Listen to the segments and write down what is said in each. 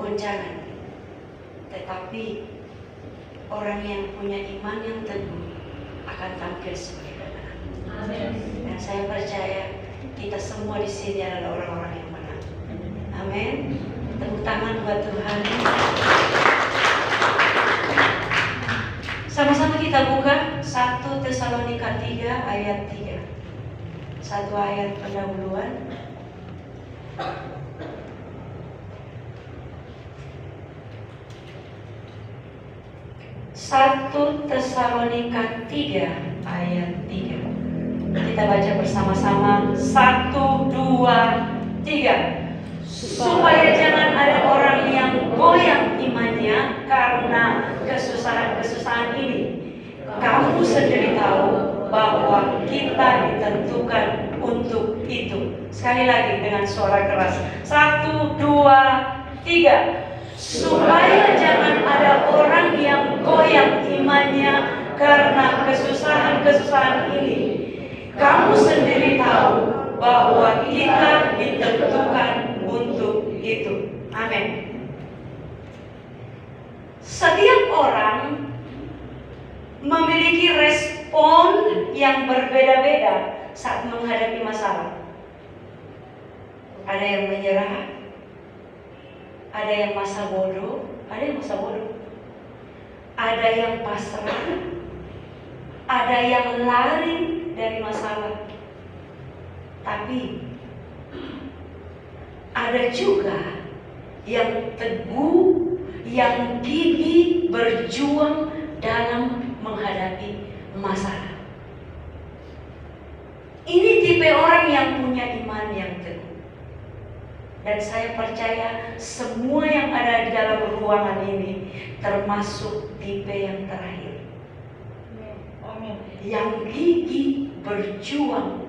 goncangan. Tetapi orang yang punya iman yang teguh akan tampil sebagai kemenangan. Dan saya percaya kita semua di sini adalah orang-orang yang menang. Amin. Tepuk tangan buat Tuhan. Sama-sama kita buka 1 Tesalonika 3 ayat 3. Satu ayat pendahuluan. 1 Tesalonika 3 ayat 3. Kita baca bersama-sama. 1, 2, 3. Supaya jangan ada orang yang goyang imannya karena kesusahan-kesusahan ini. Kamu sendiri tahu bahwa kita ditentukan untuk itu. Sekali lagi dengan suara keras. 1, 2, 3. Supaya jangan ada orang yang goyang imannya karena kesusahan-kesusahan ini. Kamu sendiri tahu bahwa kita ditentukan untuk itu. Amin. Setiap orang memiliki respon yang berbeda-beda saat menghadapi masalah. Ada yang menyerah, ada yang masa bodoh, ada yang pasrah, ada yang lari dari masalah. Tapi ada juga yang teguh, yang gigih berjuang dalam menghadapi masalah. Ini tipe orang yang punya iman yang teguh. Dan saya percaya semua yang ada di dalam ruangan ini termasuk tipe yang terakhir. Yang gigih berjuang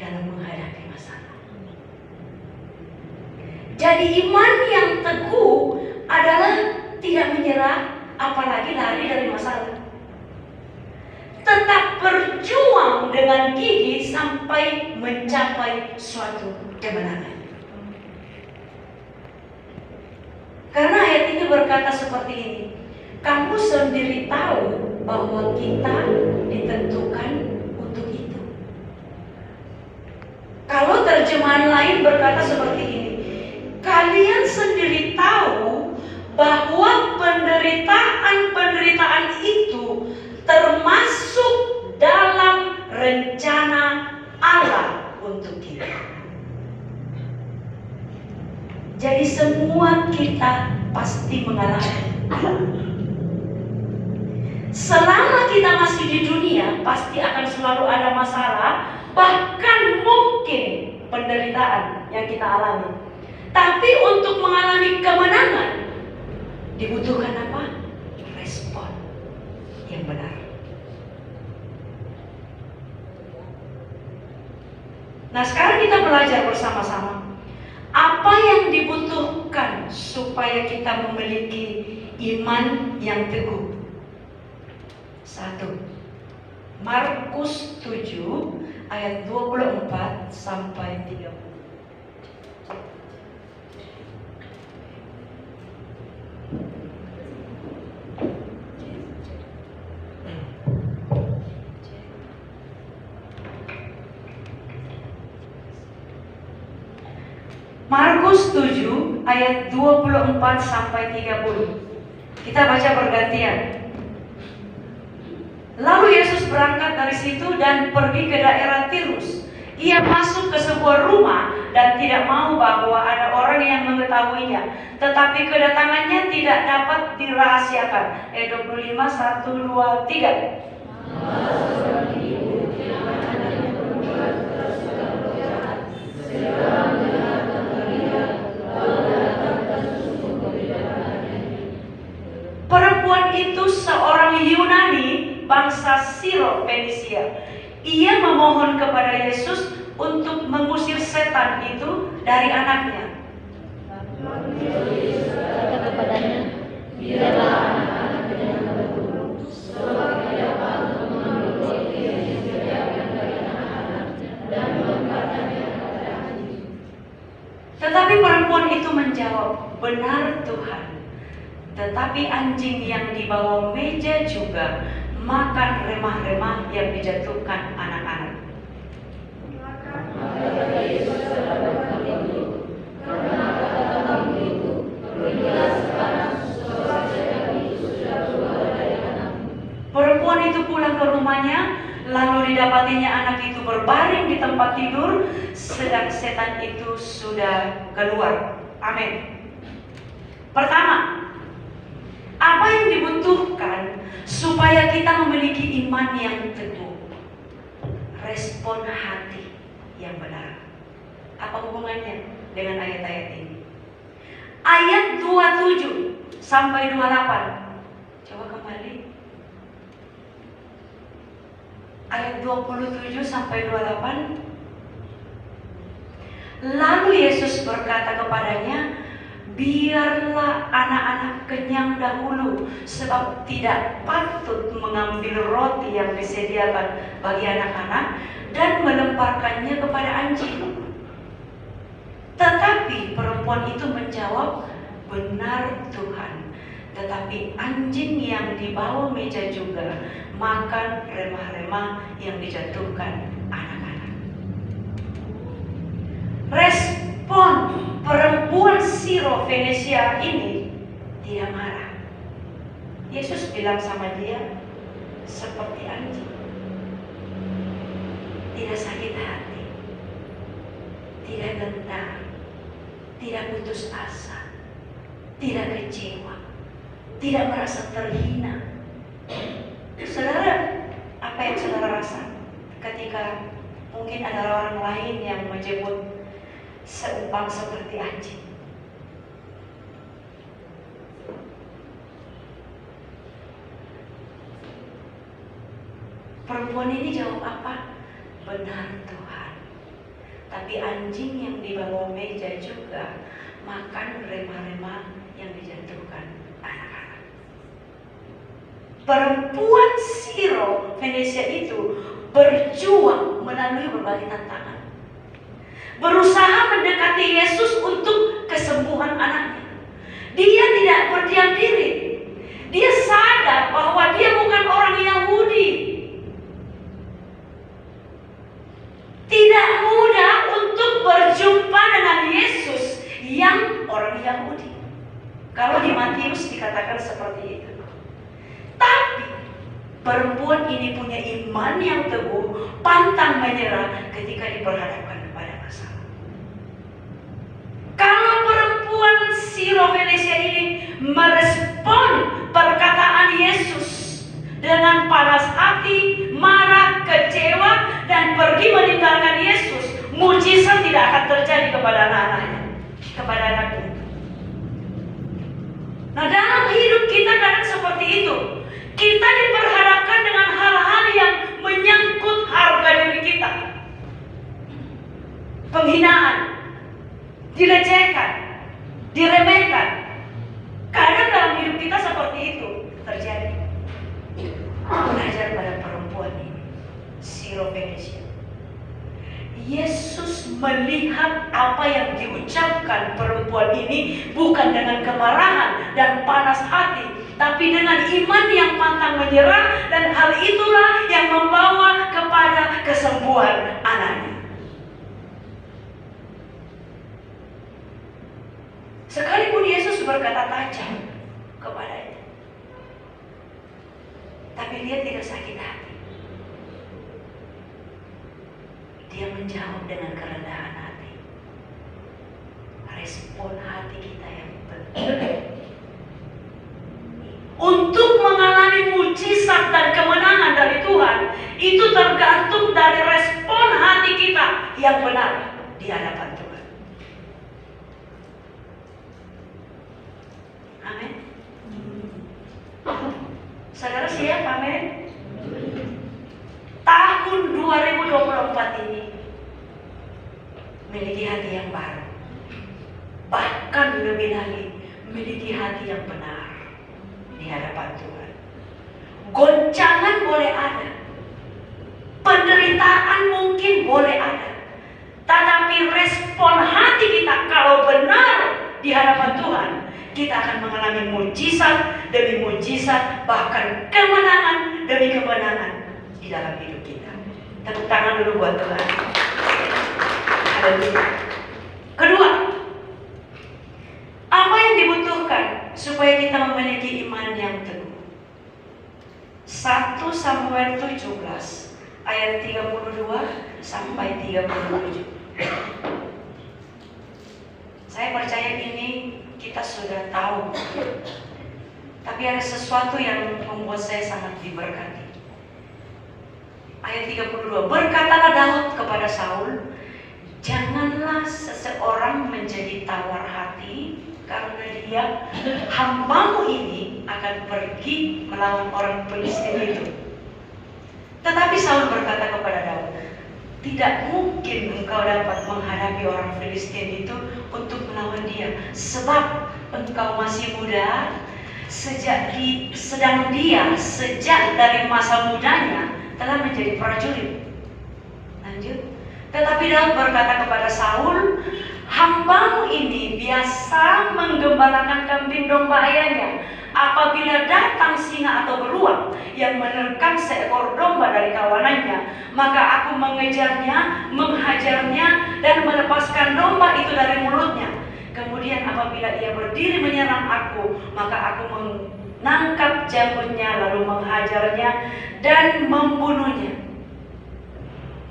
dalam menghadapi masalah. Jadi iman yang teguh adalah tidak menyerah, apalagi lari dari masalah. Tetap berjuang dengan gigih sampai mencapai suatu kemenangan. Karena ayat ini berkata seperti ini. Kamu sendiri tahu bahwa kita ditentukan untuk itu. Kalau terjemahan lain berkata seperti ini. Kalian sendiri tahu bahwa penderitaan itu termasuk dalam rencana Allah untuk kita. Jadi semua kita pasti mengalami. Selama kita masih di dunia, pasti akan selalu ada masalah, bahkan mungkin penderitaan yang kita alami. Tapi untuk mengalami kemenangan, dibutuhkan apa? Respon yang benar. Nah, sekarang kita belajar bersama-sama. Apa yang dibutuhkan supaya kita memiliki iman yang teguh? 1. Markus 7 ayat 24 sampai 30. Markus 7 ayat 24 sampai 30. Kita baca bergantian. Lalu Yesus berangkat dari situ dan pergi ke daerah Tirus. Ia masuk ke sebuah rumah dan tidak mau bahwa ada orang yang mengetahuinya. Tetapi kedatangannya tidak dapat dirahasiakan. Ayat 25, 1, 2, 3. Perempuan itu seorang Yunani bangsa Siro-Fenisia. Ia memohon kepada Yesus untuk mengusir setan itu dari anaknya. Yesus berkata kepadanya, biarlah anak-anak yang berguru, sebab ia patut mengambil roti yang disediakan bagi anak-anak dan mengangkatnya kepada anjing. Tetapi perempuan itu menjawab, menjawab, "Benar Tuhan." Tetapi anjing yang di bawah meja juga makan remah-remah yang dijatuhkan anak-anak. Perempuan itu pulang ke rumahnya, lalu didapatinya anak itu berbaring di tempat tidur, sedang setan itu sudah keluar. Amin. Pertama, apa yang dibutuhkan supaya kita memiliki iman yang teguh? Respon hati yang benar. Apa hubungannya dengan ayat-ayat ini? Ayat 27 sampai 28. Coba kembali. Ayat 27 sampai 28. Lalu Yesus berkata kepadanya, "Biarlah anak-anak kenyang dahulu, sebab tidak patut mengambil roti yang disediakan bagi anak-anak dan melemparkannya kepada anjing." Tetapi perempuan itu menjawab, "Benar Tuhan, tetapi anjing yang di bawah meja juga makan remah-remah yang dijatuhkan anak-anak." Respon perempuan Siro-Fenesia ini tidak marah. Yesus bilang sama dia, seperti anjing, tidak sakit hati, tidak gentar, tidak putus asa, tidak kecewa, tidak merasa terhina. Saudara, apa yang saudara rasa ketika mungkin ada orang lain yang menyebut seumpam seperti anjing? Perempuan ini jawab apa? Benar Tuhan, tapi anjing yang di bawah meja juga makan remah-remah yang dijatuhkan anak-anak. Perempuan Siro-Fenesia itu berjuang melalui berbagai tantangan, berusaha mendekati Yesus untuk kesembuhan anaknya. Dia tidak berdiam diri. Dia sadar bahwa dia bukan orang Yahudi. Tidak mudah untuk berjumpa dengan Yesus yang orang Yahudi. Kalau di Matius dikatakan seperti itu. Tapi perempuan ini punya iman yang teguh, pantang menyerah ketika diperhadapkan kepada masalah. Kalau perempuan Siro-Fenesia ini merespon perkataan Yesus dengan panas hati, marah, kecewa, dan pergi meninggalkan Yesus, mujizat tidak akan terjadi kepada anak-anaknya, kepada anaknya. Nah, dalam hidup kita kadang seperti itu. Kita diperhadapkan dengan hal-hal yang menyangkut harga diri kita. Penghinaan, dilecehkan, diremehkan. Kadang dalam hidup kita seperti itu terjadi. Belajar pada perempuan ini, Siro-Fenesia. Yesus melihat apa yang diucapkan perempuan ini bukan dengan kemarahan dan panas hati, tapi dengan iman yang pantang menyerah, dan hal itulah yang membawa kepada kesembuhan anaknya. Sekalipun Yesus berkata tajam kepadanya, tapi dia tidak sakit hati. Dia menjawab dengan kerendahan hati. Respon hati kita yang benar. Untuk mengalami mujizat dan kemenangan dari Tuhan, itu tergantung dari respon hati kita yang benar di hadapan Tuhan. Amin. Saudara siap? Amin. Tahun 2024 ini memiliki hati yang baru, bahkan lebih lagi memiliki hati yang benar di hadapan Tuhan. Goncangan boleh ada, penderitaan mungkin boleh ada, tetapi respon hati kita kalau benar di hadapan Tuhan, kita akan mengalami mujizat demi mujizat, bahkan kemenangan demi kemenangan di dalam hidup kita. Tepuk tangan dulu buat Tuhan. Haleluya. Kedua, apa yang dibutuhkan supaya kita memiliki iman yang teguh? 1 Samuel 17 ayat 32 sampai 37. Saya percaya ini kita sudah tahu, tapi ada sesuatu yang membuat saya sangat diberkati. Ayat 32, berkatalah Daud kepada Saul, janganlah seseorang menjadi tawar hati, karena dia, hambamu ini akan pergi melawan orang Filistin itu. Tetapi Saul berkata kepada Daud, tidak mungkin engkau dapat menghadapi orang Filistin itu untuk melawan dia, sebab engkau masih muda, sedang dia sejak dari masa mudanya telah menjadi prajurit. Lanjut. Tetapi Daud berkata kepada Saul, hambamu ini biasa menggembalakan kambing domba ayahnya. Apabila datang singa atau beruang yang menerkam seekor domba dari kawanannya, maka aku mengejarnya, menghajarnya, dan melepaskan domba itu dari mulutnya. Kemudian apabila ia berdiri menyerang aku, maka aku menangkap janggutnya, lalu menghajarnya dan membunuhnya.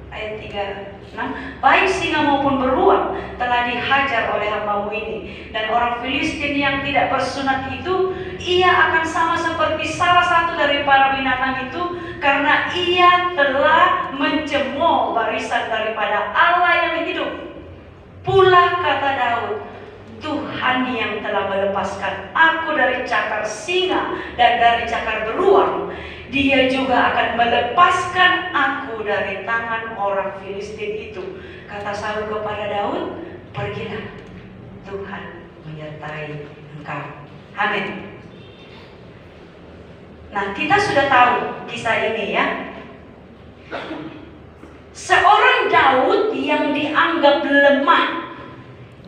Ayat 36, baik singa maupun beruang telah dihajar oleh hambamu ini, dan orang Filistin yang tidak bersunat itu, ia akan sama seperti salah satu dari para binatang itu, karena ia telah mencemooh barisan daripada Allah yang hidup. Pula kata Daud, Tuhan yang telah melepaskan aku dari cakar singa dan dari cakar beruang, Dia juga akan melepaskan aku dari tangan orang Filistin itu. Kata Saul kepada Daud, pergilah, Tuhan menyertai engkau. Amin. Nah, kita sudah tahu kisah ini ya. Seorang Daud yang dianggap lemah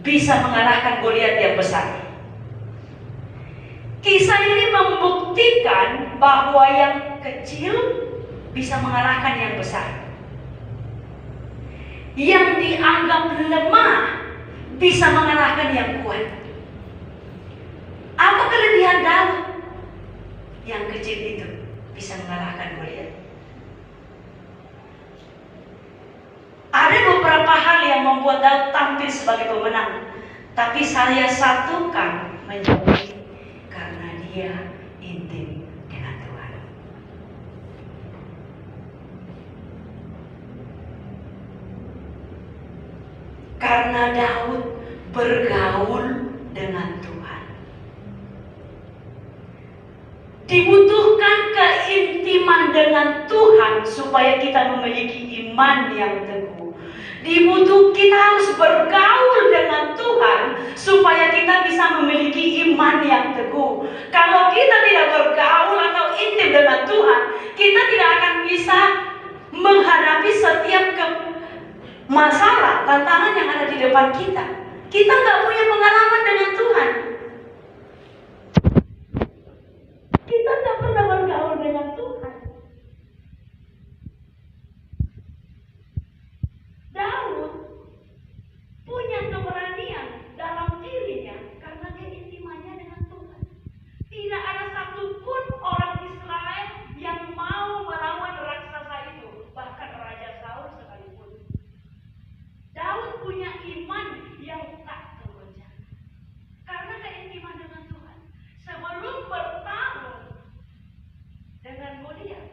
bisa mengalahkan Goliat yang besar. Kisah ini membuktikan bahwa yang kecil bisa mengalahkan yang besar. Yang dianggap lemah bisa mengalahkan yang kuat. Apa kelebihan Daud? Yang kecil itu bisa mengalahkan Goliat. Ada beberapa hal yang membuat Daud tampil sebagai pemenang, tapi saya satukan menjadi karena dia intim dengan Tuhan. Karena Daud bergaul dengan Tuhan. Dibutuhkan keintiman dengan Tuhan supaya kita memiliki iman yang teguh. Kita harus bergaul dengan Tuhan supaya kita bisa memiliki iman yang teguh. Kalau kita tidak bergaul atau intim dengan Tuhan, kita tidak akan bisa menghadapi setiap masalah, tantangan yang ada di depan kita. Kita nggak punya pengalaman dengan Tuhan. Kita nggak pernah bergaul dengan Tuhan. Daud punya keberanian dalam dirinya karena keintimannya dengan Tuhan. Tidak ada satupun orang Israel yang mau melawan raksasa itu, bahkan Raja Saul sekalipun. Daud punya iman yang tak tergoyah karena keintiman dengan Tuhan. Sebelum bertarung dengan Goliat,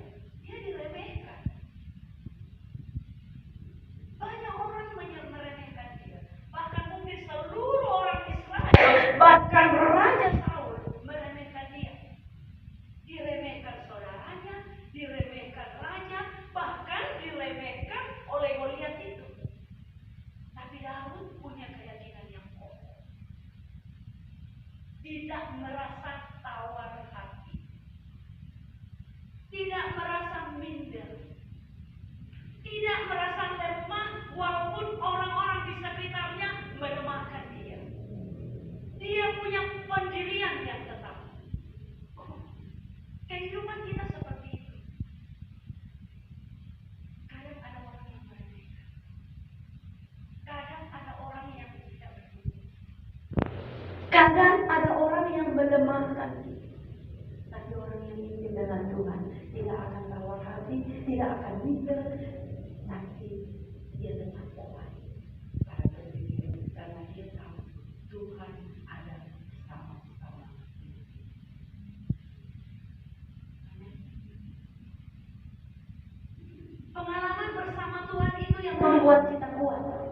dia diremehkan. Banyak orang meremehkan dia. Bahkan mungkin seluruh orang Israel, bahkan Raja Saul meremehkan dia. Diremehkan saudaranya, diremehkan raja, bahkan diremehkan oleh Goliat itu. Tapi Daud punya keyakinan yang kokoh. Tidak merasa tawar hati. Tidak merasa minder. Tidak merasa lemah walaupun orang-orang di sekitarnya melemahkan dia. Kadang ada orang yang melemahkan diri, tapi orang yang ingin dengan Tuhan tidak akan tawar hati, tidak akan minder, tapi dia tetap kuat pada diri karena dia tahu Tuhan ada sama-sama. Pengalaman bersama Tuhan itu yang membuat kita kuat.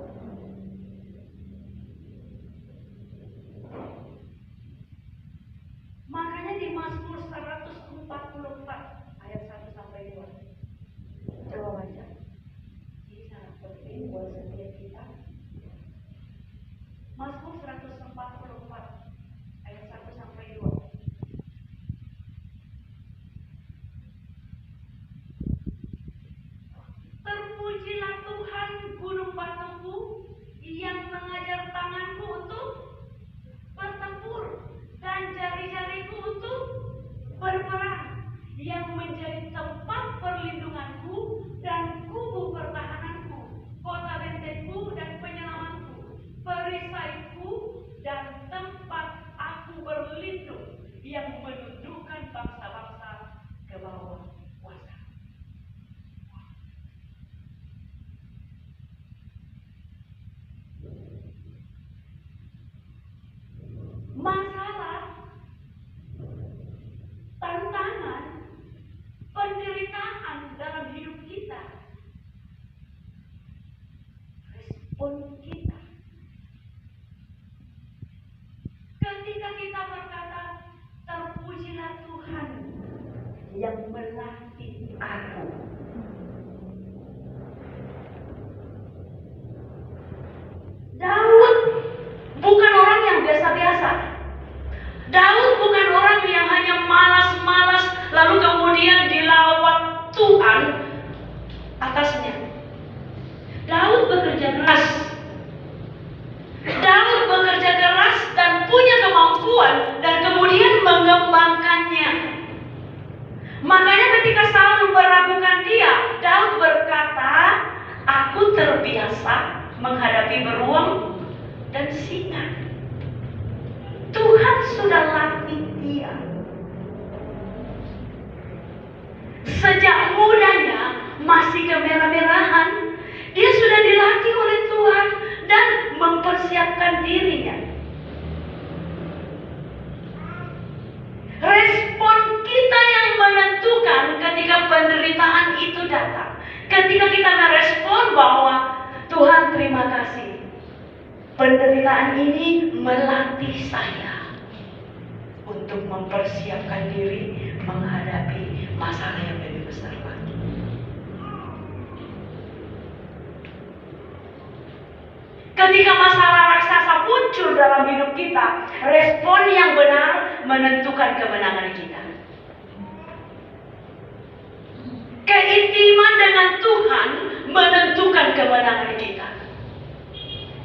Makanya di Mazmur 144 ayat 1 sampai 2. Coba baca. Ini sangat penting buat setiap kita. Mazmur 144 ayat 1 sampai 2. Terpujilah Tuhan gunung batuku yang mengajar tanganku untuk bertempur dan jari-jariku untuk berperang, yang menjadi tempat perlindunganku dan kubu pertahananku, kota bentengku dan penyelamatku, perisaiku dan tempat aku berlindung, yang menundukkan bangsa-bangsa ke bawah kuasa. Masalah, tantangan, penderitaan dalam hidup kita, respon kita. Ketika kita berkata, terpujilah Tuhan yang melatih aku. Daud bukan orang yang biasa-biasa. Daud bukan orang yang hanya malas-malas lalu kemudian dilawat Tuhan atasnya. Daud bekerja keras. Daud bekerja keras dan punya kemampuan dan kemudian mengembangkannya. Makanya ketika Saul meragukan dia, Daud berkata, aku terbiasa menghadapi beruang dan singa. Tuhan sudah latih dia. Sejak mudanya, masih kemerah-merahan, dia sudah dilatih oleh Tuhan dan mempersiapkan dirinya. Respon kita yang menentukan ketika penderitaan itu datang. Ketika kita merespon bahwa Tuhan terima kasih, penderitaan ini melatih saya untuk mempersiapkan diri menghadapi masalah yang lebih besar lagi. Ketika masalah raksasa muncul dalam hidup kita, respon yang benar menentukan kemenangan kita. Keintiman dengan Tuhan menentukan kemenangan kita.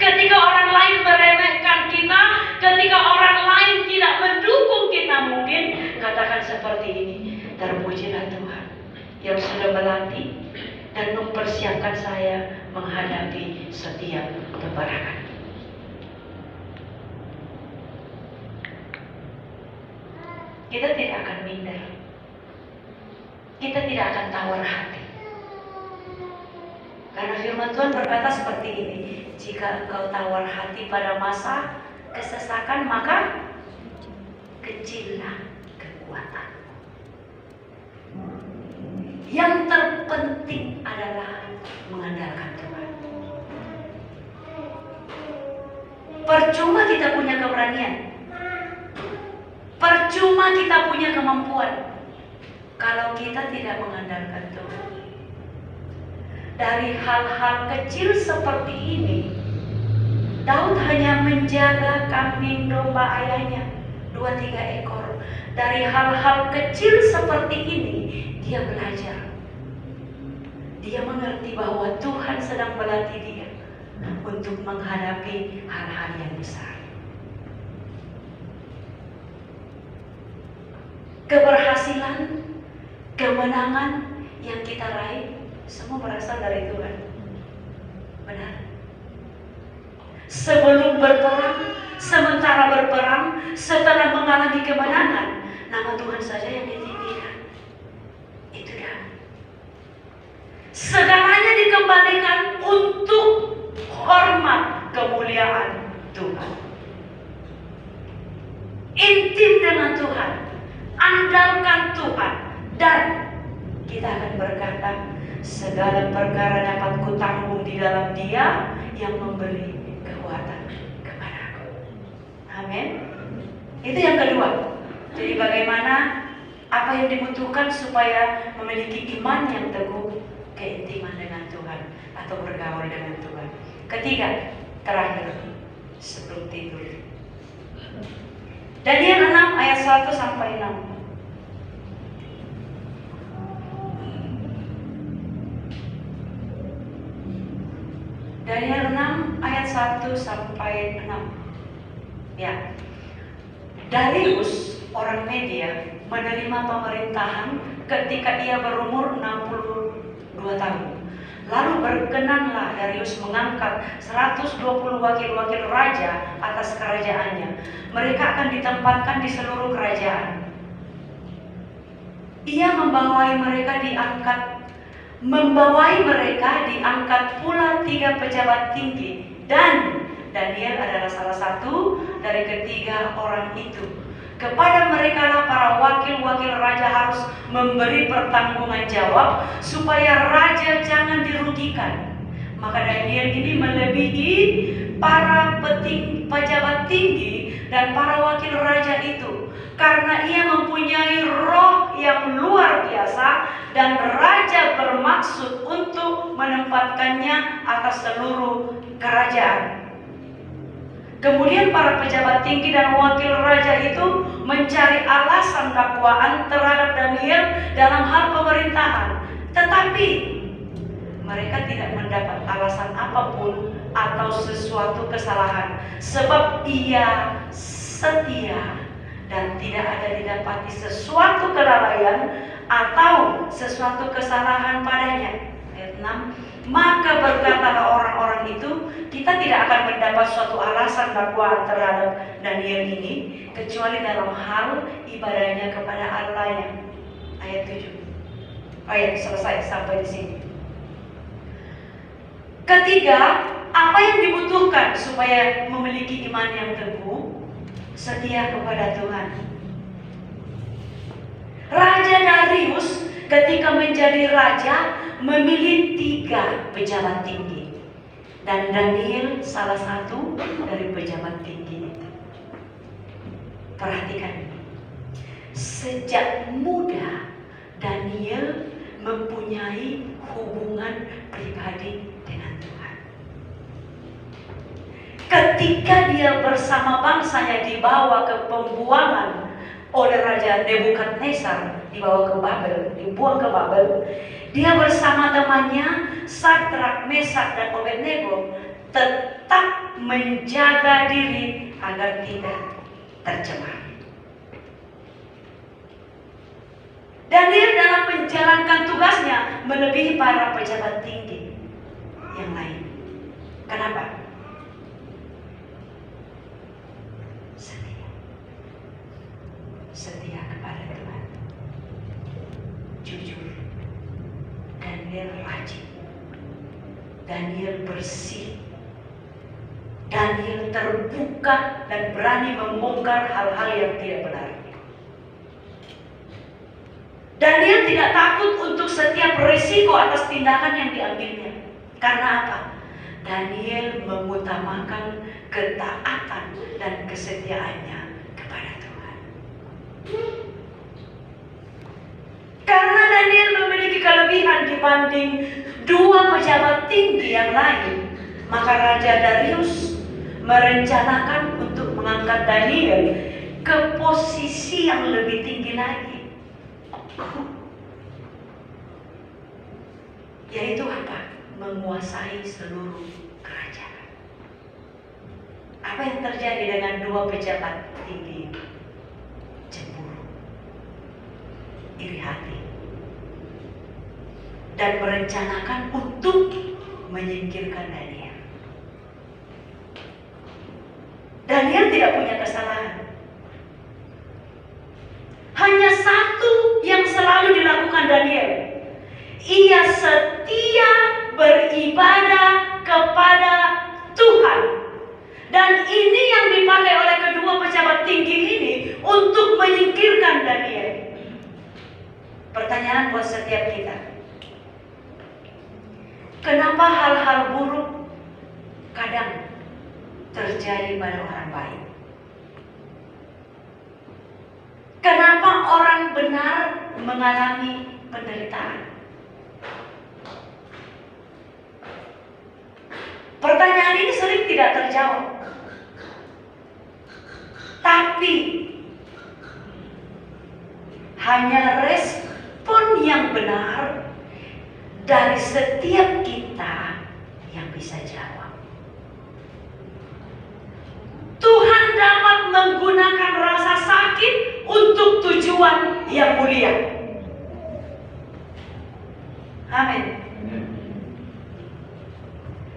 Ketika orang lain meremehkan kita, ketika orang lain tidak mendukung kita, mungkin katakan seperti ini, terpujilah Tuhan yang sudah melatih dan mempersiapkan saya menghadapi setiap peperangan. Kita tidak akan minder. Kita tidak akan tawar hati. Karena firman Tuhan berkata seperti ini, jika engkau tawar hati pada masa kesesakan, maka kecillah kekuatan. Yang terpenting adalah mengandalkan Tuhan. Percuma kita punya keberanian, percuma kita punya kemampuan, kalau kita tidak mengandalkan Tuhan. Dari hal-hal kecil seperti ini, Daud hanya menjaga kambing domba ayahnya 2-3 ekor. Dari hal-hal kecil seperti ini, dia belajar. Dia mengerti bahwa Tuhan sedang melatih dia untuk menghadapi hal-hal yang besar. Keberhasilan, kemenangan yang kita raih semua berasal dari Tuhan. Benar. Sebelum berperang, sementara berperang, setelah mengalami kemenangan, nama Tuhan saja yang ditinggikan. Itu dia. Segalanya dikembalikan untuk hormat kemuliaan Tuhan. Intim dengan Tuhan, andalkan Tuhan, dan kita akan berkata, segala perkara dapat kutanggung di dalam Dia yang memberi kekuatan kepadaku. Amin. Itu yang kedua. Jadi bagaimana, apa yang dibutuhkan supaya memiliki iman yang teguh, keintiman dengan Tuhan atau bergaul dengan Tuhan. Ketiga, terakhir, sebelum tidur. Daniel 6 ayat 1 sampai 6. Daniel 6 ayat 1 sampai 6. Ya. Darius orang Media menerima pemerintahan ketika ia berumur 62 tahun. Lalu berkenanlah Darius mengangkat 120 wakil-wakil raja atas kerajaannya. Mereka akan ditempatkan di seluruh kerajaan. Ia membawai mereka diangkat pula 3 pejabat tinggi, dan Daniel adalah salah satu dari ketiga orang itu. Kepada mereka lah para wakil-wakil raja harus memberi pertanggungan jawab supaya raja jangan dirugikan. Maka Daniel ini melebihi para pejabat tinggi dan para wakil raja itu, karena ia mempunyai roh yang luar biasa dan raja bermaksud untuk menempatkannya atas seluruh kerajaan. Kemudian para pejabat tinggi dan wakil raja itu mencari alasan dakwaan terhadap Daniel dalam hal pemerintahan, tetapi mereka tidak mendapat alasan apapun atau sesuatu kesalahan, sebab ia setia dan tidak ada didapati sesuatu kelalaian atau sesuatu kesalahan padanya. Ayat 6. Maka berkatalah orang-orang itu, kita tidak akan mendapat suatu alasan dakwaan terhadap Daniel ini, kecuali dalam hal ibadahnya kepada Allah-Nya. Ayat 7. Ayat selesai sampai di sini. Ketiga, apa yang dibutuhkan supaya memiliki iman yang teguh? Setia kepada Tuhan. Raja Darius ketika menjadi raja memilih 3 pejabat tinggi, dan Daniel salah satu dari pejabat tinggi itu. Perhatikan ini. Sejak muda Daniel mempunyai hubungan pribadi dengan Tuhan. Ketika dia bersama bangsanya dibawa ke pembuangan oleh Raja Nebukadnezar, dibawa ke Babel, dibuang ke Babel, dia bersama temannya Sadrak, Mesak, dan Abednego tetap menjaga diri agar tidak tercemar. Daniel dalam menjalankan tugasnya melebihi para pejabat tinggi yang lain. Kenapa? Setia kepada Tuhan, jujur. Daniel rajin, Daniel bersih, Daniel terbuka dan berani membongkar hal-hal yang tidak benar. Daniel tidak takut untuk setiap risiko atas tindakan yang diambilnya. Karena apa? Daniel mengutamakan ketaatan dan kesetiaannya kepada Tuhan. Karena Daniel memiliki kelebihan dibanding 2 pejabat tinggi yang lain, maka Raja Darius merencanakan untuk mengangkat Daniel ke posisi yang lebih tinggi lagi. Yaitu apa? Menguasai seluruh kerajaan. Apa yang terjadi dengan 2 pejabat tinggi? Cemburu, iri hati, dan merencanakan untuk menyingkirkan Daniel. Daniel ia setia beribadah kepada Tuhan. Dan ini yang dipakai oleh kedua pejabat tinggi ini untuk menyingkirkan Daniel. Pertanyaan buat setiap kita. Kenapa hal-hal buruk kadang terjadi pada orang baik? Kenapa orang benar mengalami penderitaan? Pertanyaan ini sering tidak terjawab. Tapi hanya respon yang benar dari setiap kita yang bisa jawab. Tuhan dapat menggunakan rasa sakit untuk tujuan yang mulia. Amin.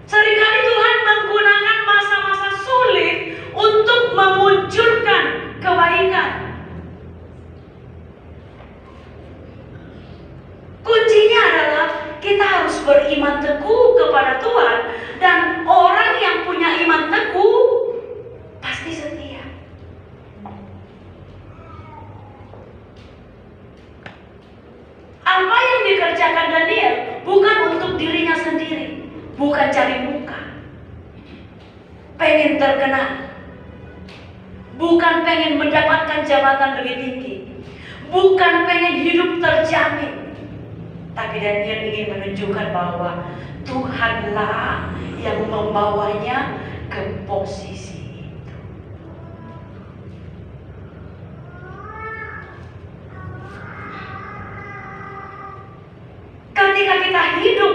Seringkali Tuhan menggunakan masa-masa sulit untuk memunculkan kebaikan. Kuncinya adalah kita harus beriman teguh kepada Tuhan, dan orang yang punya iman teguh pasti setia. Apa yang dikerjakan Daniel bukan untuk dirinya sendiri, bukan cari muka, pengen terkenal, bukan pengen mendapatkan jabatan lebih tinggi, bukan pengen hidup terjamin. Tapi Daniel ingin menunjukkan bahwa Tuhanlah yang membawanya ke posisi itu. Ketika kita hidup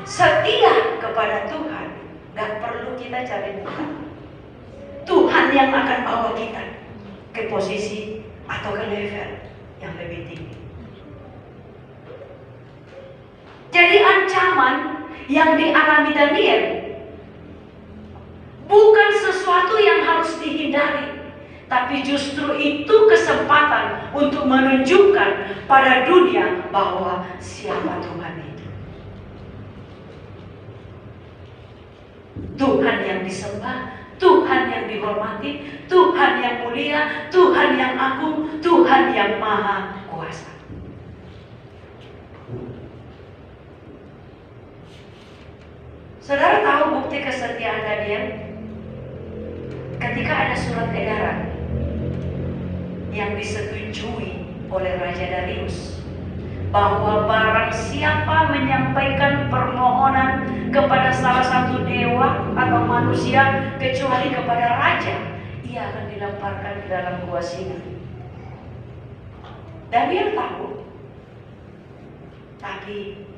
setia kepada Tuhan, gak perlu kita cari muka. Tuhan yang akan bawa kita ke posisi atau ke level yang lebih tinggi. Jadi ancaman yang dialami Daniel bukan sesuatu yang harus dihindari, tapi justru itu kesempatan untuk menunjukkan pada dunia bahwa siapa Tuhan itu. Tuhan yang disembah, Tuhan yang dihormati, Tuhan yang mulia, Tuhan yang agung, Tuhan yang maha kuasa. Saudara tahu bukti kesetiaan Daniel? Ketika ada surat edaran yang disetujui oleh Raja Darius bahwa barang siapa menyampaikan permohonan kepada salah satu dewa atau manusia kecuali kepada raja, ia akan dilemparkan ke dalam gua singa. Daniel tahu, tapi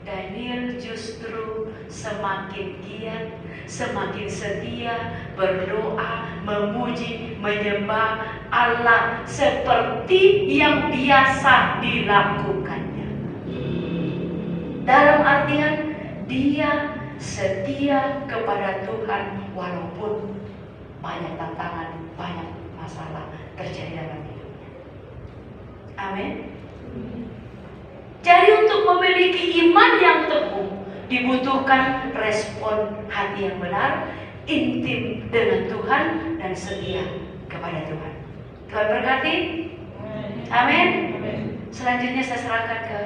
Daniel justru semakin giat, semakin setia, berdoa, memuji, menyembah Allah seperti yang biasa dilakukannya. Dalam artian dia setia kepada Tuhan walaupun banyak tantangan, banyak masalah terjadi dalam hidupnya. Amin. Jadi untuk memiliki iman yang teguh dibutuhkan respon hati yang benar, intim dengan Tuhan, dan setia kepada Tuhan. Tuhan berkati. Amin. Selanjutnya saya serahkan ke